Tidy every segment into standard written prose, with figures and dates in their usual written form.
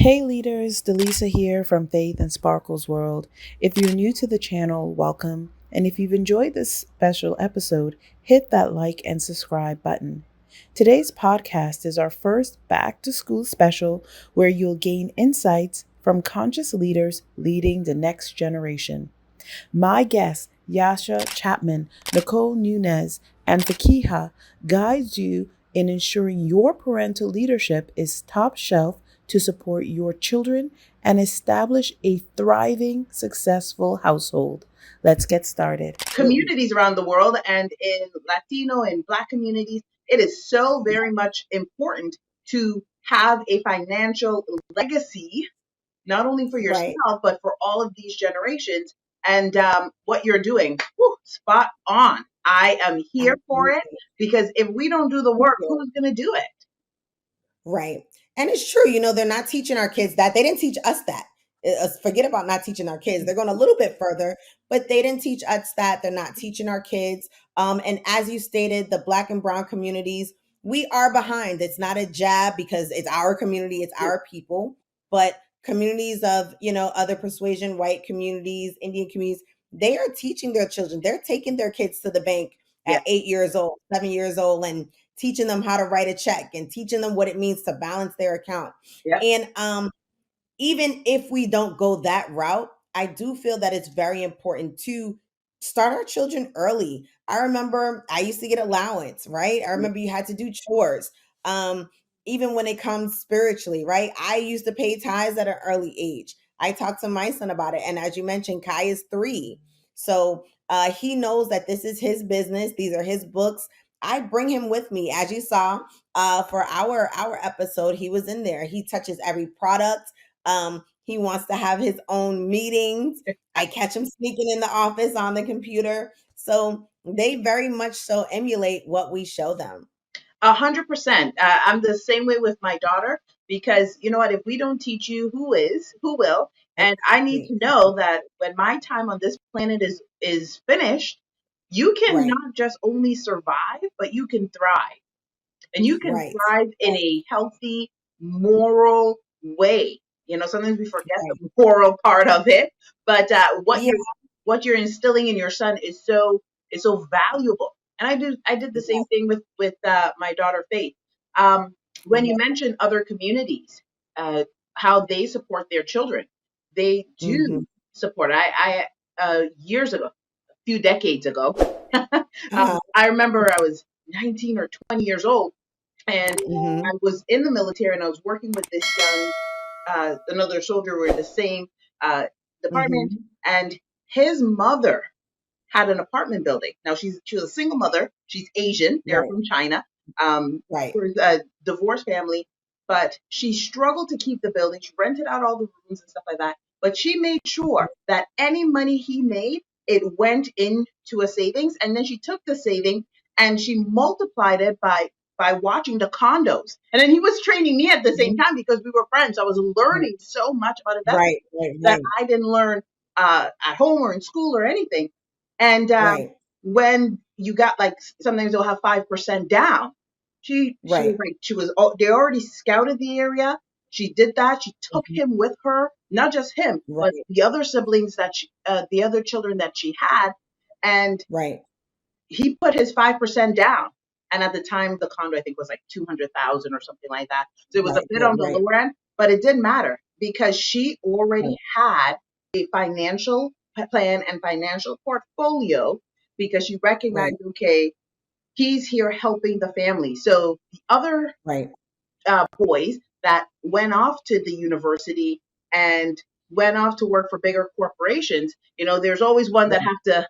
Hey leaders, Delisa here from Faith and Sparkles World. If you're new to the channel, welcome. And if you've enjoyed this special episode, hit that like and subscribe button. Today's podcast is our first back to school special where you'll gain insights from conscious leaders leading the next generation. My guests, Yasha Chapman, Nicole Nunez, and Faqueeha, guides you in ensuring your parental leadership is top shelf to support your children and establish a thriving, successful household. Let's get started. Communities around the world and in Latino and Black communities, it is so very much important to have a financial legacy, not only for Right. yourself, but for all of these generations. And what you're doing, spot on. I am here for it because if we don't do the work, who's going to do it? Right. And it's true, they're not teaching our kids that. They didn't teach us that. Forget about not teaching our kids. They're going a little bit further, but they didn't teach us that. They're not teaching our kids. And as you stated, the Black and Brown communities, we are behind. It's not a jab because it's our community, it's our people, but communities of, other persuasion, white communities, Indian communities, they are teaching their children. They're taking their kids to the bank Yeah. at 8 years old, 7 years old, and teaching them how to write a check and teaching them what it means to balance their account. Yeah. And even if we don't go that route, I do feel that it's very important to start our children early. I remember I used to get allowance, right? I remember you had to do chores. Even when it comes spiritually, right? I used to pay tithes at an early age. I talked to my son about it. And as you mentioned, Kai is 3. So he knows that this is his business. These are his books. I bring him with me. As you saw for our episode, he was in there. He touches every product. He wants to have his own meetings. I catch him sneaking in the office on the computer. So they very much so emulate what we show them. 100%. I'm the same way with my daughter because you know what? If we don't teach you, who will? And I need to know that when my time on this planet is finished, you can not just only survive, but you can thrive, and you can thrive in a healthy, moral way. Sometimes we forget the moral part of it, but what you're instilling in your son is so valuable. And I did the same thing with my daughter Faith. When you mentioned other communities, how they support their children, they do support. Years ago, a few decades ago, I remember I was 19 or 20 years old, and I was in the military, and I was working with this young, another soldier. We were in the same department, and his mother had an apartment building. Now she was a single mother. She's Asian. They're from China. We're a divorced family, but she struggled to keep the building. She rented out all the rooms and stuff like that. But she made sure that any money he made, it went into a savings, and then she took the saving and she multiplied it by watching the condos. And then he was training me at the same time because we were friends. I was learning so much about investment that I didn't learn at home or in school or anything. And when you got like sometimes they'll have 5% down. She was like they already scouted the area. She did that. She took him with her, not just him, but the other siblings the other children that she had, and he put his 5% down. And at the time, the condo I think was like 200,000 or something like that. So it was a bit on the lower end, but it didn't matter because she already had a financial plan and financial portfolio because she recognized, okay, he's here helping the family. So the other boys that went off to the university and went off to work for bigger corporations, there's always one that have to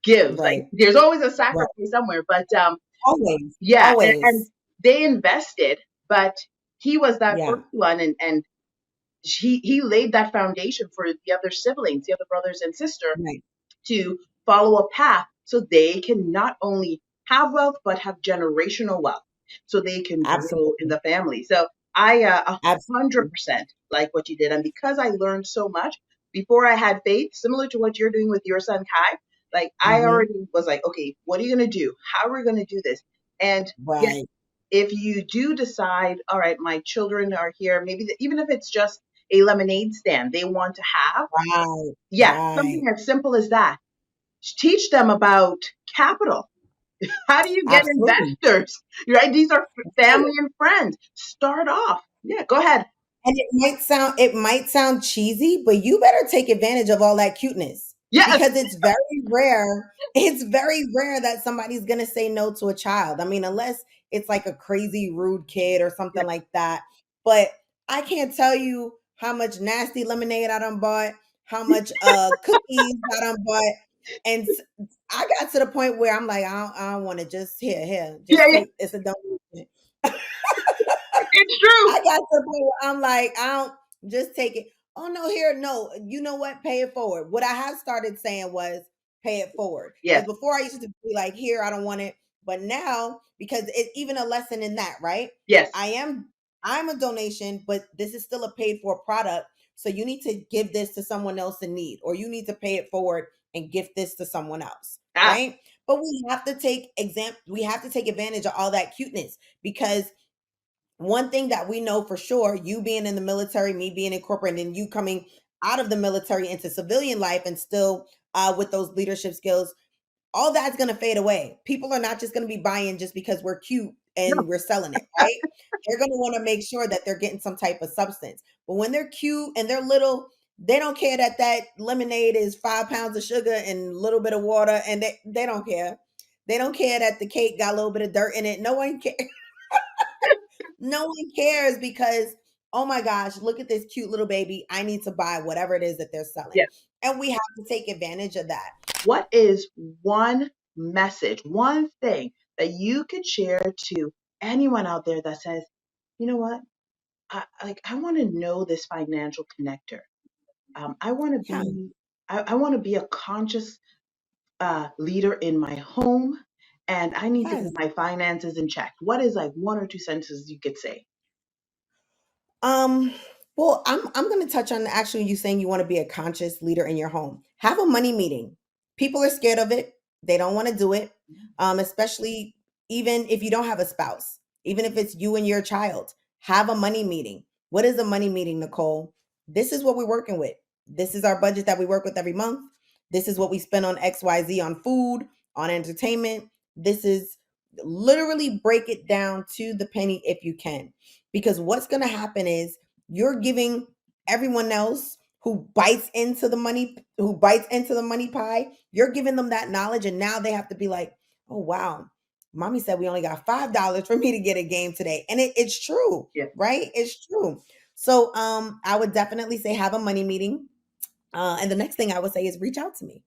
give. Like there's always a sacrifice somewhere, but always. And they invested, but he was that first one, and he laid that foundation for the other siblings, the other brothers and sisters, to follow a path so they can not only have wealth but have generational wealth, so they can grow in the family. So I 100% like what you did, and because I learned so much before I had Faith, similar to what you're doing with your son Kai. Like I already was like, okay, what are you gonna do? How are we gonna do this? And if you do decide, all right, my children are here, maybe even if it's just a lemonade stand they want to have, Right, yeah, something right. as simple as that. Teach them about capital. How do you get Absolutely. investors? Right? These are family and friends. Start off. Yeah, go ahead. And it might sound cheesy, but you better take advantage of all that cuteness Yes. because it's very rare that somebody's going to say no to a child. I mean, unless it's like a crazy rude kid or Yeah. something like that. But I can't tell you how much nasty lemonade I done bought, how much cookies I done bought. And I got to the point where I'm like, I don't want to just here, Yeah, just yeah. take it's a donation. It's true. I got to the point where I'm like, I don't just take it. Oh no, here, no. You know what? Pay it forward. What I have started saying was pay it forward. Because Yes. before I used to be like, here, I don't want it. But now, because it's even a lesson in that, right? Yes. I am I'm a donation, but this is still a paid for product. So you need to give this to someone else in need, or you need to pay it forward and gift this to someone else. Ah, Right. But we have to take advantage of all that cuteness because one thing that we know for sure, you being in the military, me being in corporate, and you coming out of the military into civilian life and still with those leadership skills, all that's going to fade away. People are not just going to be buying just because we're cute no. and we're selling it, right? They're going to want to make sure that they're getting some type of substance. But when they're cute and they're little, they don't care that lemonade is 5 pounds of sugar and a little bit of water, and they don't care. They don't care that the cake got a little bit of dirt in it. No one cares. No one cares because, oh my gosh, look at this cute little baby. I need to buy whatever it is that they're selling. Yes. And we have to take advantage of that. What is one message, one thing that you could share to anyone out there that says, you know what? I want to know this financial connector. I want to Yeah. be, I want to be a conscious leader in my home, and I need to Yes. get my finances in check. What is like one or two sentences you could say? Um, well, I'm gonna touch on actually you saying you want to be a conscious leader in your home. Have a money meeting. People are scared of it. They don't want to do it. Especially even if you don't have a spouse, even if it's you and your child, have a money meeting. What is a money meeting, Nicole? This is what we're working with. This is our budget that we work with every month. This is what we spend on XYZ on food, on entertainment. This is literally break it down to the penny if you can, because what's going to happen is you're giving everyone else who bites into the money pie, you're giving them that knowledge, and now they have to be like, oh wow, mommy said we only got $5 for me to get a game today, and it's true, Yeah. right? It's true. So I would definitely say have a money meeting, and the next thing I would say is reach out to me.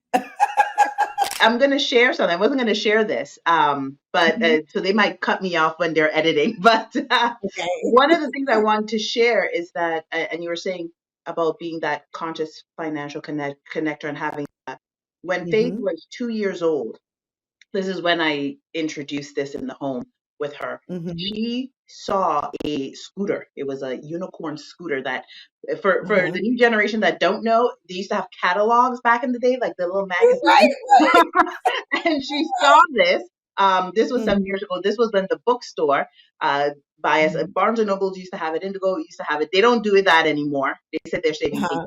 I'm going to share something. I wasn't going to share this, but Mhm. so they might cut me off when they're editing. But Okay. one of the things I want to share is that, and you were saying about being that conscious financial connector and having that. When Faith Hmm. was 2 years old, this is when I introduced this in the home with her. Hmm. She saw a scooter. It was a unicorn scooter that, for Uh-huh. the new generation that don't know, they used to have catalogs back in the day, like the little Right, magazines. right, And she saw this. This was some right. years ago. This was when the bookstore by us, Mhm. Barnes and Nobles used to have it. Indigo used to have it. They don't do it that anymore. They said they're saving paper. Uh-huh.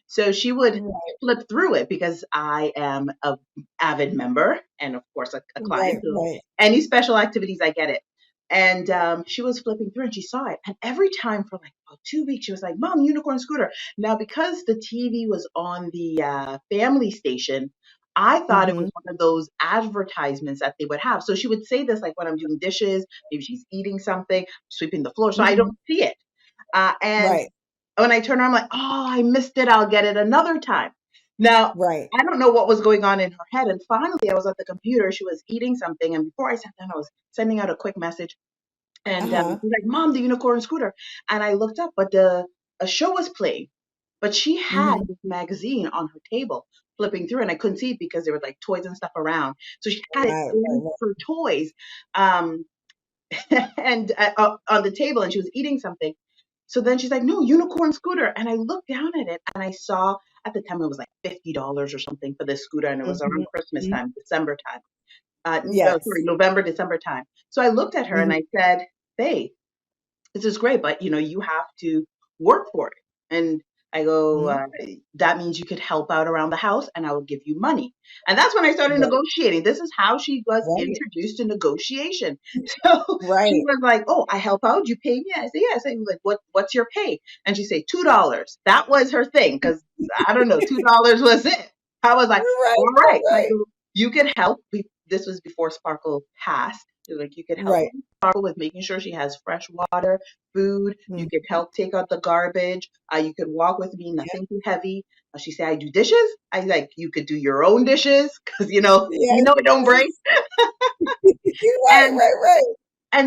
So she would Right, flip through it because I am a avid member and of course a right, client. So right. any special activities, I get it. And she was flipping through and she saw it. And every time for like about 2 weeks, she was like, Mom, unicorn scooter. Now, because the TV was on the family station, I thought it was Mhm. one of those advertisements that they would have. So she would say this like when I'm doing dishes, maybe she's eating something, sweeping the floor. So I Mhm. don't see it. And Right, when I turn around, I'm like, oh, I missed it. I'll get it another time. Now, right. I don't know what was going on in her head. And finally, I was at the computer. She was eating something. And before I sat down, I was sending out a quick message. And Uh-huh. she's like, Mom, the unicorn scooter. And I looked up, but a show was playing. But she had Mhm. this magazine on her table flipping through, and I couldn't see it because there were like toys and stuff around. So she had it Right, in right, her toys um, and on the table, and she was eating something. So then she's like, no, unicorn scooter. And I looked down at it and I saw at the time it was like $50 or something for this scooter. And it right. was around Christmas Mhm. time, December time. No, Yes. sorry, November, December time. So I looked at her and Mhm. I said, Faye, this is great, but you have to work for it. And I go, Mhm. that means you could help out around the house and I will give you money. And that's when I started Right, negotiating. This is how she was right, introduced to negotiation. So she right. was like, "Oh, I help out. You pay me?" I say, "Yeah." I say, "Like, what's your pay?" And she say, $2. That was her thing because I don't know, $2 was it. I was like, Right, "All right, right." I right. go, "You could help." This was before Sparkle passed. She was like, "You could help Right. Sparkle with making sure she has fresh water, food. You Mhm. could help take out the garbage. You could walk with me, Yeah, nothing too heavy." She said, "I do dishes." I like, "You could do your own dishes because yes, it don't yes. break." Right, And right, right.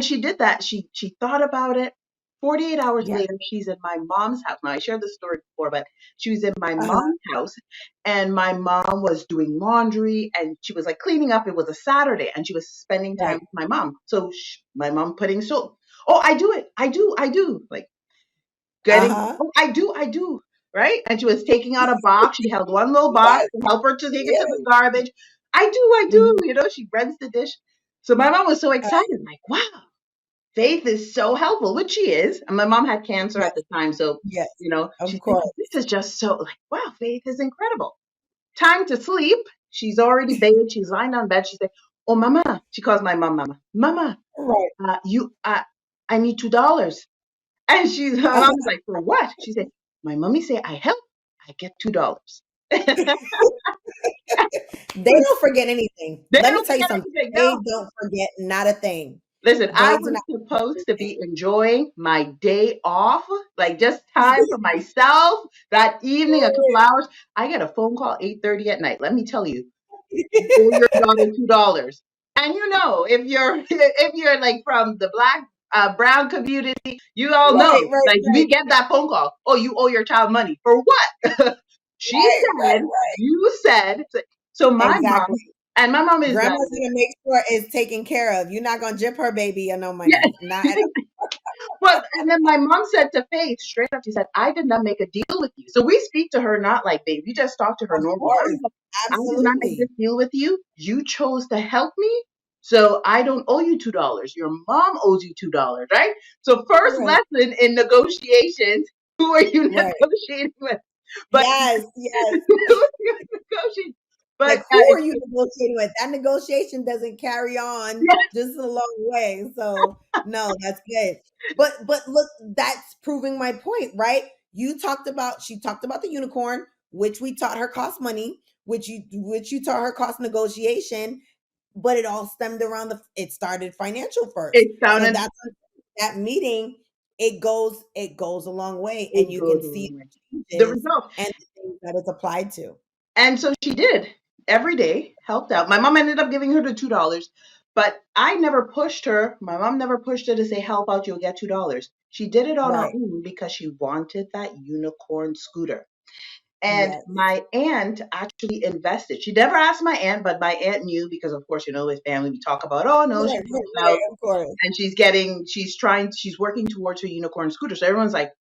she did that. She thought about it. 48 hours Yeah. later, she's in my mom's house. Now I shared this story before, but she was in my Uh-huh. mom's house, and my mom was doing laundry, and she was like cleaning up. It was a Saturday, and she was spending time Right. with my mom. So my mom putting soap. "Oh, I do it. I do. Like getting, Uh-huh. "Oh, I do." Right? And she was taking out a box. She held one little box Yes, to help her to take it to the yes. garbage. I do. Mhm. She rents the dish. So my mom was so Uh, excited, like, "Wow, Faith is so helpful," which she is. And my mom had cancer yes, at the time. So, yes, of she's thinking, course. this is just so like, wow, Faith is incredible. Time to sleep. She's already bathed. She's lying on bed. She said, "Oh, Mama." She calls my mom, Mama. "Mama, Right. I need $2." And my Uh-huh. mom's like, "For what?" She said, "My mommy say I help. I get $2." They don't forget anything. They Let me don't tell you forget something. anything. They No. don't forget not a thing. Listen, I They do was not supposed to forget be enjoying my day off, like just time for myself. That evening, a couple anything. hours. I get a phone call 8:30 at night. Let me tell you, you owe your daughter $2. And if you're like from the black brown community, you all know, Right, right, like right, we get that phone call. "Oh, you owe your child money for what?" She right, right, said, right. "You said." So my Exactly. mom, and my mom is Grandma's gonna make sure it's taken care of. You're not gonna jip her baby or no yeah. money. Not at Well, and then my mom said to Faith straight up, she said, "I did not make a deal with you." So we speak to her not like babe. We just talk to her all. Of normal. course. I did not make Absolutely. this deal with you. You chose to help me. So I don't owe you $2. Your mom owes you $2, right? So first Right, lesson in negotiations, who are you right. negotiating with? But Yes, yes. who are you negotiating? But Like, who are you negotiating with? That negotiation doesn't carry on yeah, just a long way. So no, that's good. But look, that's proving my point, right? She talked about the unicorn, which we taught her cost money, which you taught her cost negotiation, but it all stemmed around it started financial first. it So sounded, that's that meeting, it goes a long way, and it you goes can a see long way. the The changes result. and the things that it's applied to. And so she did every day, helped out. My mom ended up giving her the $2, but I never pushed her. My mom never pushed her to say, "Help out, you'll get $2." She did it on her Right. own because she wanted that unicorn scooter. And Yes. my aunt actually invested. She never asked my aunt, but my aunt knew because, of course, with family, we talk about, "Oh, no, she Right, right, helps right, out of course. and she's working towards her unicorn scooter." So everyone's like,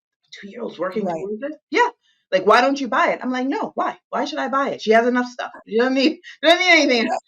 2 year olds working Right. towards it? Yeah. Like, why don't you buy it? I'm like, no, why? Why should I buy it? She has enough stuff. You don't need anything Right, else.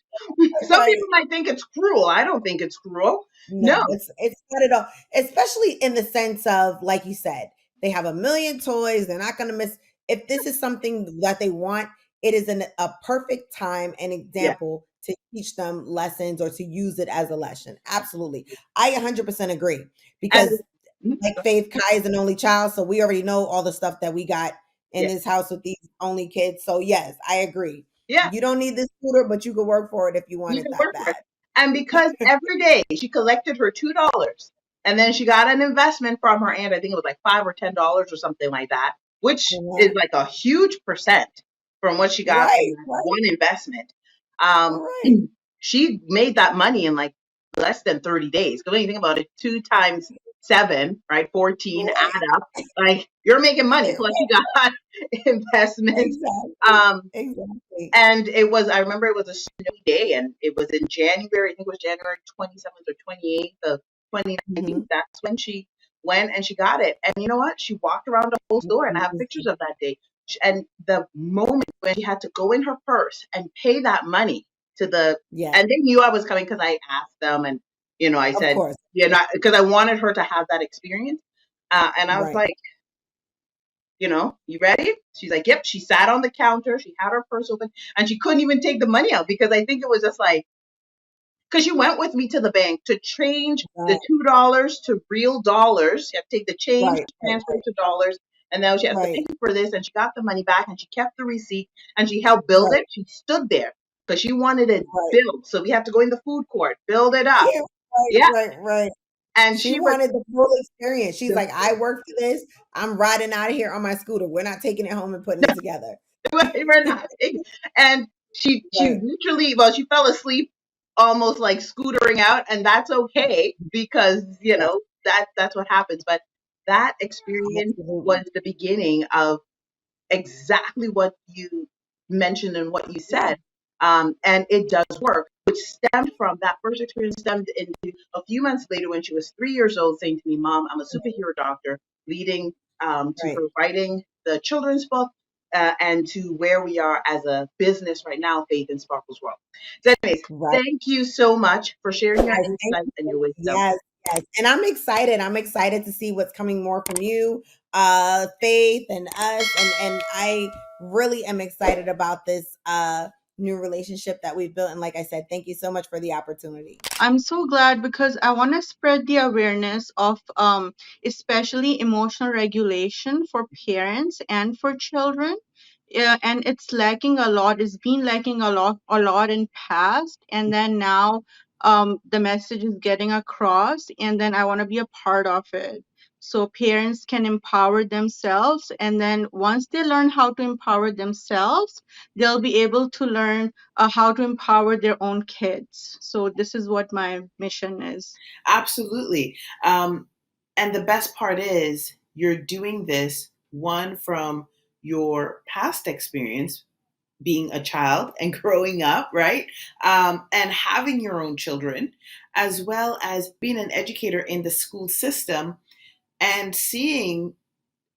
Some right. people might think it's cruel. I don't think it's cruel. No, No. it's not at all. Especially in the sense of, like you said, they have a million toys. They're not gonna miss if this is something that they want, it is a perfect time and Yeah. example to teach them lessons or to use it as a lesson. Absolutely. I 100% agree And because mhm, like Faith, Kai is an only child, so we already know all the stuff that we got in yeah. this house with these only kids. So yes, I agree. Yeah. You don't need this scooter, but you could work for it if you want You it can that work for bad. it. And because every day she collected her $2 and then she got an investment from her aunt, I think it was like $5 or $10 or something like that, which is Uh-huh. like a huge percent from what she got from Right, that right, one investment. Um, right. she made that money in like less than 30 days. When you think about it, 2 times 7, right? 14, add Right, up. Like you're making money. right, Plus you right. got investments. Exactly. Um, Exactly. and I remember it was a snowy day and it was in January, I think it was January 27th or 28th of 2019. Mhm. That's when she went and she got it. And you know what? She walked around the whole store and I have pictures Amazing. of that day. And the moment when she had to go in her purse and pay that money to Yes. and they knew I was coming because I asked them and, I Of said, course. because I wanted her to have that experience. And I was Right. like, you ready? She's like, yep. She sat on the counter. She had her purse open and she couldn't even take the money out because I think it was just like, because she went with me to the bank to change the Right. $2 to real dollars. You have to take the change, Right. Right. transfer it to dollars, and now she has to Right. pay for this. And she got the money back, and she kept the receipt, and she helped build Right. it. She stood there because she wanted it Right. built. So we have to go in the food court, build it up. Yeah. Right. Yeah, Right. Right. and She she was wanted the full experience. She's the like, I worked for this. I'm riding out of here on my scooter. We're not taking it home and putting it together. we're not. And she Right. literally, well, she fell asleep almost like scootering out, and that's okay because Yes. that's what happens. But that experience was Absolutely. the beginning of exactly what you mentioned and what you Yeah. said. And it does work, which stemmed from that first experience, stemmed into a few months later when she was 3 years old, saying to me, Mom, I'm a superhero doctor, leading to Right. her writing the children's book and to where we are as a business right now, Faith in Sparkle's World. So, anyways, Right. thank you so much for sharing your Guys, thank insights you. and your wisdom. Yes, yes. And I'm excited. I'm excited to see what's coming more from you, Faith and us. And I really am excited about this new relationship that we've built. And like I said, thank you so much for the opportunity. I'm so glad because I want to spread the awareness of especially emotional regulation for parents and for children. And it's lacking a lot. It's been lacking a lot in past, and then now the message is getting across, and then I want to be a part of it. So parents can empower themselves, and then once they learn how to empower themselves, they'll be able to learn how to empower their own kids. So this is what my mission is. Absolutely. Um, and the best part is you're doing this one from your past experience being a child and growing up, right? And having your own children, as well as being an educator in the school system and seeing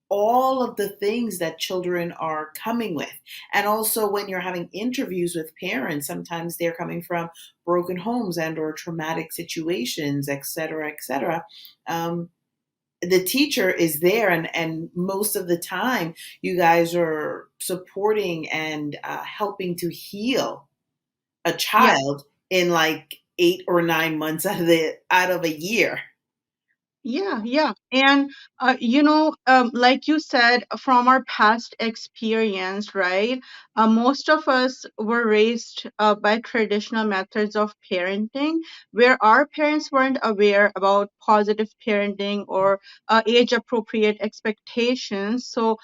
all of the things that children are coming with. And also when you're having interviews with parents, sometimes they're coming from broken homes and or traumatic situations, et cetera, et cetera. Um, the teacher is there, and most of the time you guys are supporting and helping to heal a Yes. child in like 8 or 9 months out of a year. Yeah, yeah. And, like you said, from our past experience, right? Most of us were raised by traditional methods of parenting where our parents weren't aware about positive parenting or age appropriate expectations. So,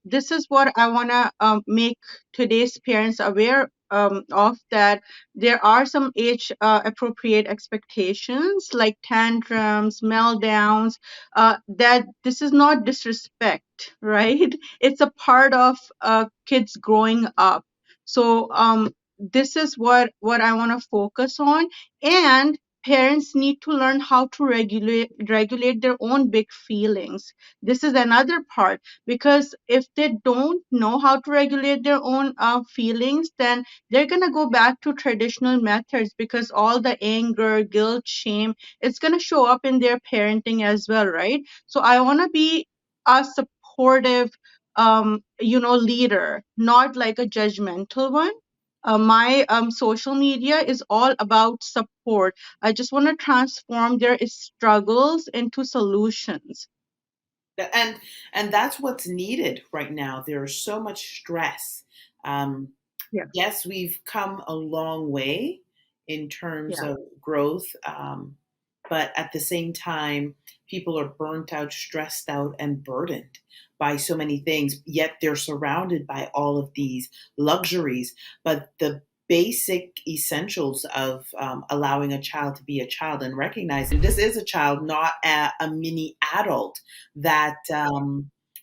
this is what I want to make today's parents aware of, that there are some age appropriate expectations like tantrums, meltdowns, that this is not disrespect, right? It's a part of kids growing up. So this is what I want to focus on. And parents need to learn how to regulate their own big feelings. This is another part, because if they don't know how to regulate their own feelings, then they're going to go back to traditional methods, because all the anger, guilt, shame, it's going to show up in their parenting as well, right? So I want to be a supportive leader, not like a judgmental one. My social media is all about support. I just want to transform their struggles into solutions. and and that's what's needed right now. There's so much stress. um, Yeah, yes, we've come a long way in terms yeah, of growth, but at the same time people are burnt out, stressed out, and burdened by so many things, yet they're surrounded by all of these luxuries. But the basic essentials of allowing a child to be a child and recognizing this is a child, not a mini adult that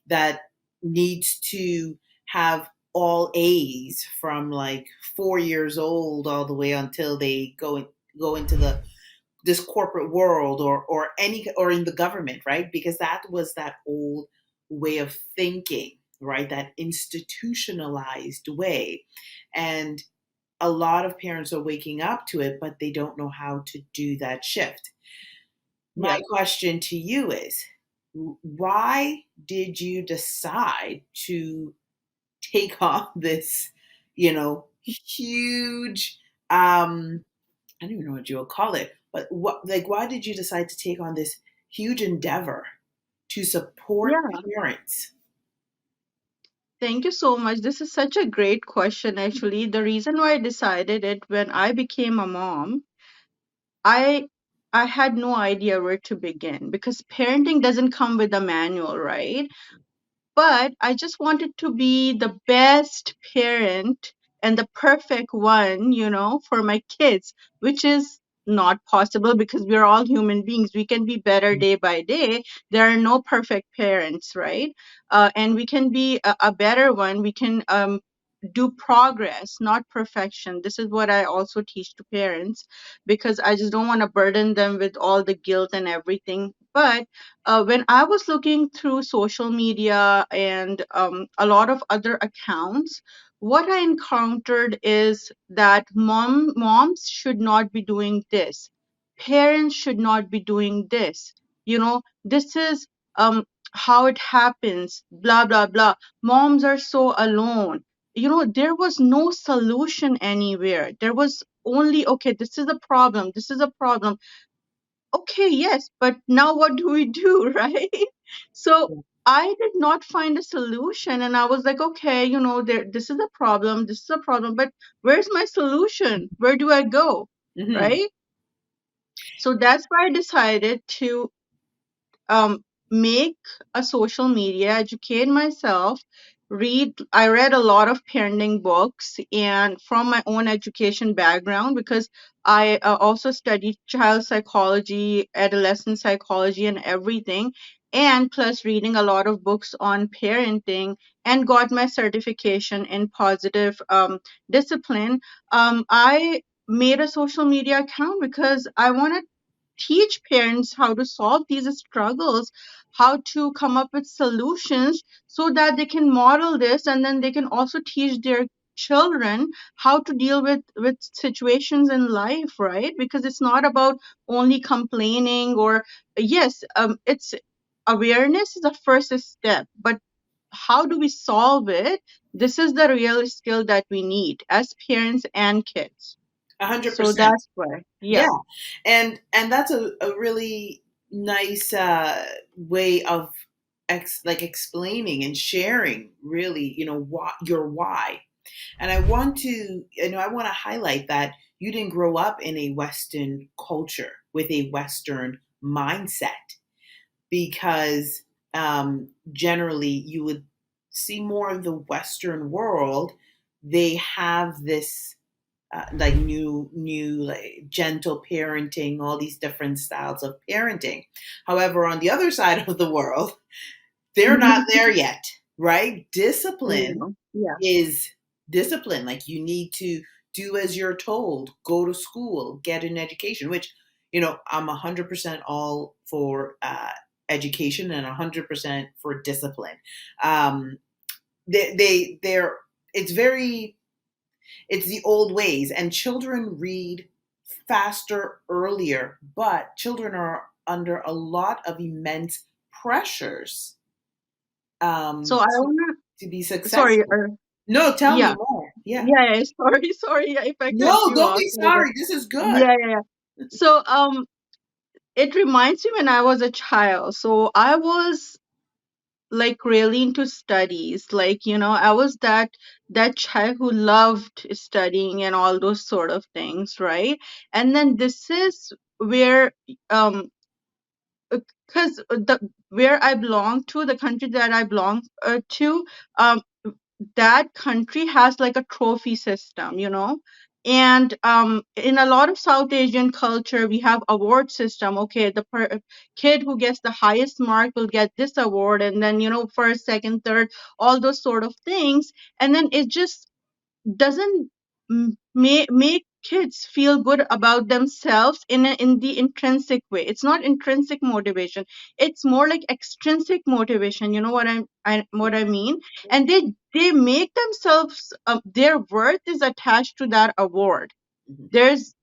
that needs to have all A's from like 4 years old all the way until they go into the this corporate world or any or in the government, right? Because that was that old way of thinking, right? That institutionalized way. And a lot of parents are waking up to it, but they don't know how to do that shift. My Yeah. question to you is, why did you decide to take on this, huge, I don't even know what you would call it, but why did you decide to take on this huge endeavor to support Yeah. parents? Thank you so much. This is such a great question, actually. The reason why I decided it when I became a mom, I I had no idea where to begin because parenting doesn't come with a manual, right? But I just wanted to be the best parent and the perfect one, for my kids, which is not possible because we're all human beings. We can be better day by day. There are no perfect parents, right? And we can be a better one. We can do progress, not perfection. This is what I also teach to parents because I just don't want to burden them with all the guilt and everything. But when I was looking through social media and a lot of other accounts, what I encountered is that moms should not be doing this. Parents should not be doing this. This is how it happens, blah, blah, blah. Moms are so alone. There was no solution anywhere. There was only, okay, this is a problem. This is a problem. Okay, yes, but now what do we do, right? So I did not find a solution, and I was like, okay, this is a problem. This is a problem, but where's my solution? Where do I go? Hmm. Right? So that's why I decided to um, make a social media, educate myself, I read a lot of parenting books and from my own education background because I also studied child psychology, adolescent psychology, and everything. And plus reading a lot of books on parenting and got my certification in positive discipline. I made a social media account because I wanted teach parents how to solve these struggles, how to come up with solutions so that they can model this and then they can also teach their children how to deal with situations in life, right? Because it's not about only complaining or yes, it's awareness is the first step, but how do we solve it? This is the real skill that we need as parents and kids. A hundred So percent. that's why, Yeah, yeah. and that's a really nice way of explaining and sharing really, why. And I want to highlight that you didn't grow up in a Western culture with a Western mindset, because generally you would see more of the Western world. They have this like new like gentle parenting, all these different styles of parenting. However, on the other side of the world, they're not there yet, right? Discipline No. Yeah. is discipline. Like, you need to do as you're told, go to school, get an education, which, I'm 100% all for education and 100% for discipline. Um, they're, it's very, it's the old ways, and children read faster earlier, but children are under a lot of immense pressures So I to, wanna, be sorry, successful. No, tell me yeah, more. Yeah. yeah, sorry, sorry, yeah, if I cut No, you don't off. be sorry. This is good. Yeah, yeah, yeah. So it reminds me when I was a child. So I was like really into studies. Like, I was that child who loved studying and all those sort of things, right? And then this is where um because the where I belong to, the country that I belong to, um that country has like a trophy system, and in a lot of South Asian culture we have award system. Okay, the kid who gets the highest mark will get this award, and then first, second, third, all those sort of things. And then it just doesn't make kids feel good about themselves in the intrinsic way. It's not intrinsic motivation. It's more like extrinsic motivation. You know what what I mean? And they make themselves, their worth is attached to that award. There's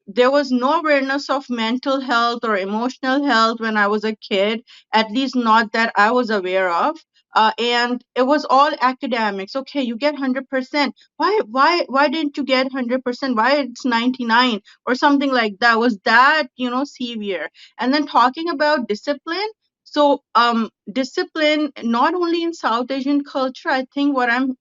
there was no awareness of mental health or emotional health when I was a kid, at least not that I was aware of. And it was all academics. Okay, you get 100%. Why didn't you get 100%? Why it's 99 or something like that? Was that, severe? And then talking about discipline. So, discipline not only in South Asian culture. I think what I'm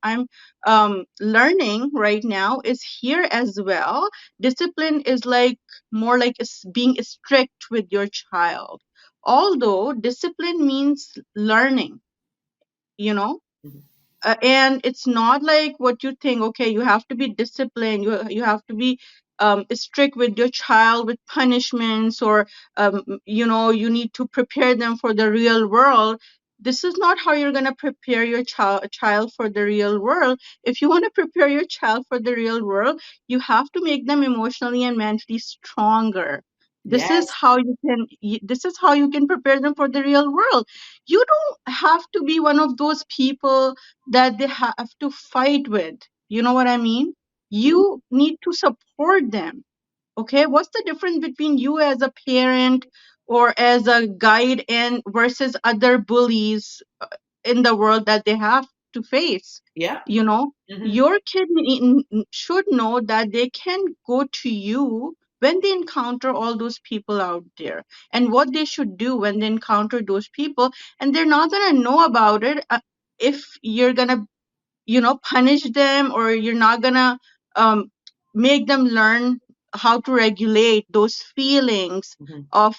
learning right now is here as well. Discipline is like more like being strict with your child, although discipline means learning, you know. And it's not like what you think. Okay, you have to be disciplined, you have to be strict with your child with punishments, or you need to prepare them for the real world. This is not how you're going to prepare your child for the real world. If you want to prepare your child for the real world, you have to make them emotionally and mentally stronger. Yes. This is how you can prepare them for the real world. You don't have to be one of those people that they have to fight with. You know what I mean? You need to support them. Okay, what's the difference between you as a parent or as a guide and versus other bullies in the world that they have to face? Yeah. You know, Mm-hmm. your kid should know that they can go to you when they encounter all those people out there, and what they should do when they encounter those people. And they're not going to know about it if you're going to punish them, or you're not gonna um, make them learn how to regulate those feelings of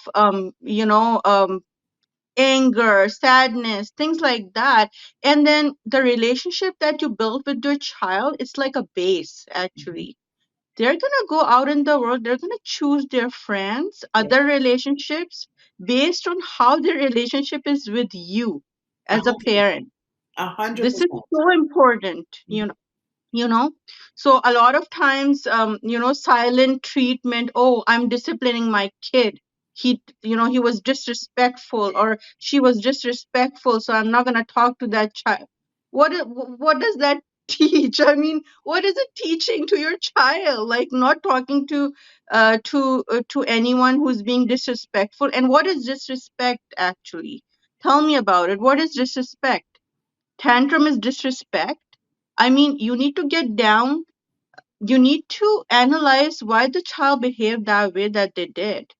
anger, sadness, things like that. And then the relationship that you build with your child, it's like a base actually. They're gonna go out in the world, they're gonna choose their friends, other relationships, based on how their relationship is with you as a parent. 100%. This is so important, you know. So a lot of times, silent treatment. Oh, I'm disciplining my kid. He was disrespectful, or she was disrespectful, so I'm not going to talk to that child. What does that teach? I mean, what is it teaching to your child? Like, not talking to anyone who's being disrespectful. And what is disrespect actually? Tell me about it. What is disrespect? Tantrum is disrespect. I mean, you need to get down. You need to analyze why the child behaved that way that they did.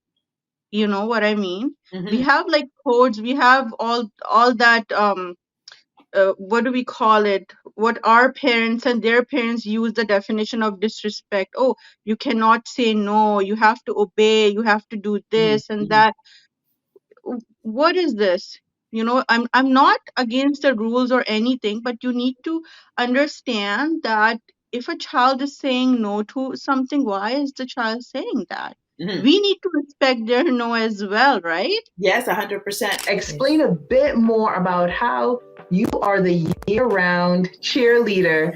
You know what I mean? We have like codes. We have all that. What do we call it? What our parents and their parents use the definition of disrespect. Oh, you cannot say no. You have to obey. You have to do this and that. What is this? I'm not against the rules or anything, but you need to understand that if a child is saying no to something, why is the child saying that? We need to respect their no as well, right? Yes, 100%. Explain a bit more about how you are the year-round cheerleader,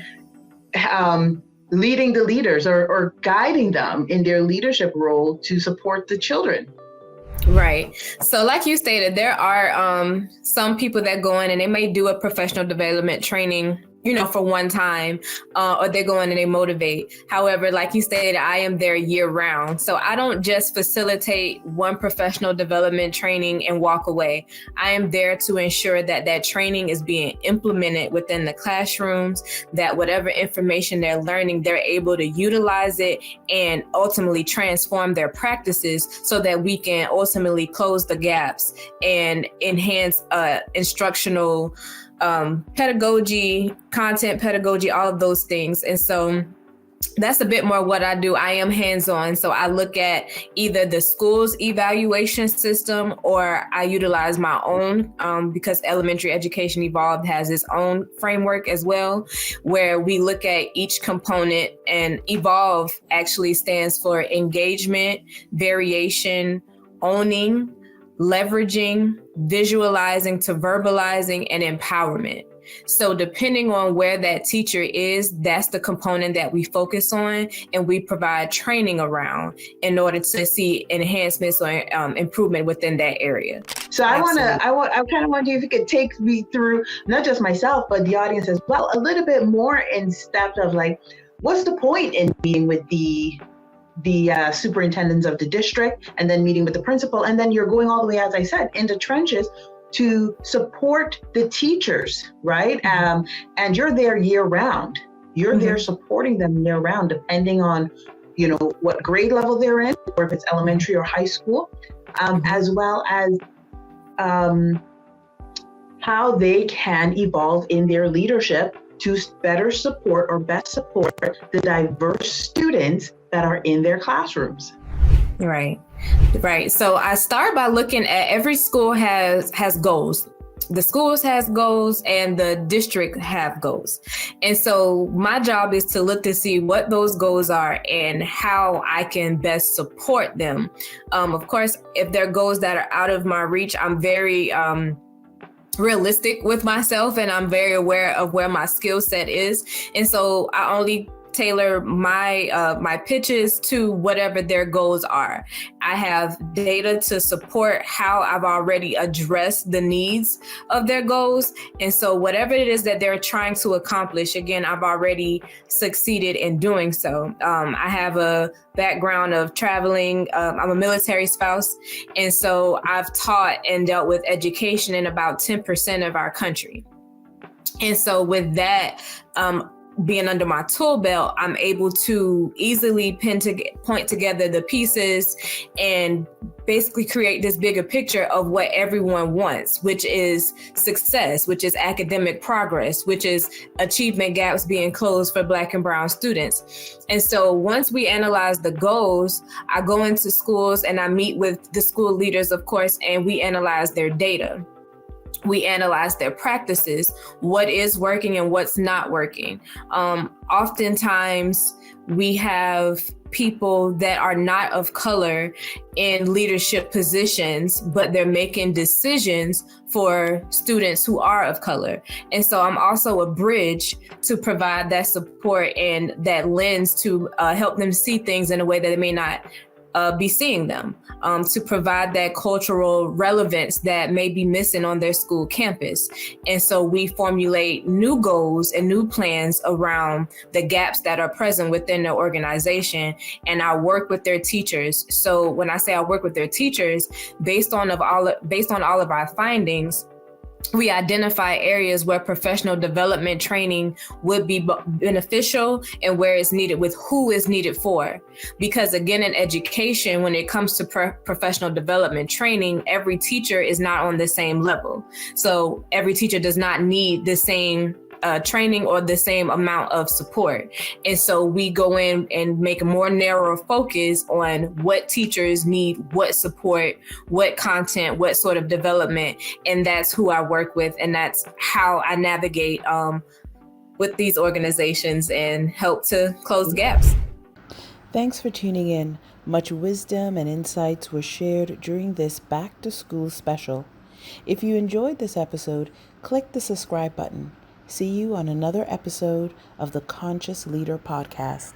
leading the leaders, or guiding them in their leadership role to support the children. Right. So like you stated, there are some people that go in and they may do a professional development training, for one time, or they go in and they motivate. However, like you stated, I am there year round. So I don't just facilitate one professional development training and walk away. I am there to ensure that that training is being implemented within the classrooms, that whatever information they're learning, they're able to utilize it and ultimately transform their practices so that we can ultimately close the gaps and enhance instructional pedagogy, content pedagogy, all of those things. And so that's a bit more what I do. I am hands-on. So I look at either the school's evaluation system, or I utilize my own, because Elementary Education Evolved has its own framework as well, where we look at each component. And Evolve actually stands for engagement, variation, owning, leveraging, visualizing to verbalizing, and empowerment. So depending on where that teacher is, that's the component that we focus on and we provide training around in order to see enhancements or improvement within that area. So I kind of wonder if you could take me through, not just myself, but the audience as well, a little bit more in depth of like, what's the point in meeting with the superintendents of the district and then meeting with the principal, and then you're going all the way, as I said, into trenches to support the teachers, right? And you're there year round. You're there supporting them year round, depending on, what grade level they're in, or if it's elementary or high school, as well as how they can evolve in their leadership to better support or best support the diverse students that are in their classrooms. Right. So I start by looking at every school has goals. The schools has goals and the district have goals. And so my job is to look to see what those goals are and how I can best support them. Of course, if there are goals that are out of my reach, I'm very realistic with myself and I'm very aware of where my skill set is. And so I only tailor my pitches to whatever their goals are. I have data to support how I've already addressed the needs of their goals. And so whatever it is that they're trying to accomplish, again, I've already succeeded in doing so. I have a background of traveling. I'm a military spouse. And so I've taught and dealt with education in about 10% of our country. And so with that, being under my tool belt, I'm able to easily point together the pieces and basically create this bigger picture of what everyone wants, which is success, which is academic progress, which is achievement gaps being closed for Black and Brown students. And so once we analyze the goals, I go into schools and I meet with the school leaders, of course, and we analyze their data. We analyze their practices, what is working and what's not working. Oftentimes, we have people that are not of color in leadership positions, but they're making decisions for students who are of color. And so I'm also a bridge to provide that support and that lens to help them see things in a way that they may not be seeing them, to provide that cultural relevance that may be missing on their school campus. And so we formulate new goals and new plans around the gaps that are present within their organization. And I work with their teachers. So when I say I work with their teachers, based on all of our findings, we identify areas where professional development training would be beneficial and where it's needed, with who is needed for. Because again, in education, when it comes to professional development training, every teacher is not on the same level. So every teacher does not need the same training or the same amount of support. And so we go in and make a more narrow focus on what teachers need, what support, what content, what sort of development. And that's who I work with. And that's how I navigate with these organizations and help to close gaps. Thanks for tuning in. Much wisdom and insights were shared during this Back to School special. If you enjoyed this episode, click the subscribe button. See you on another episode of the Conscious Leader Podcast.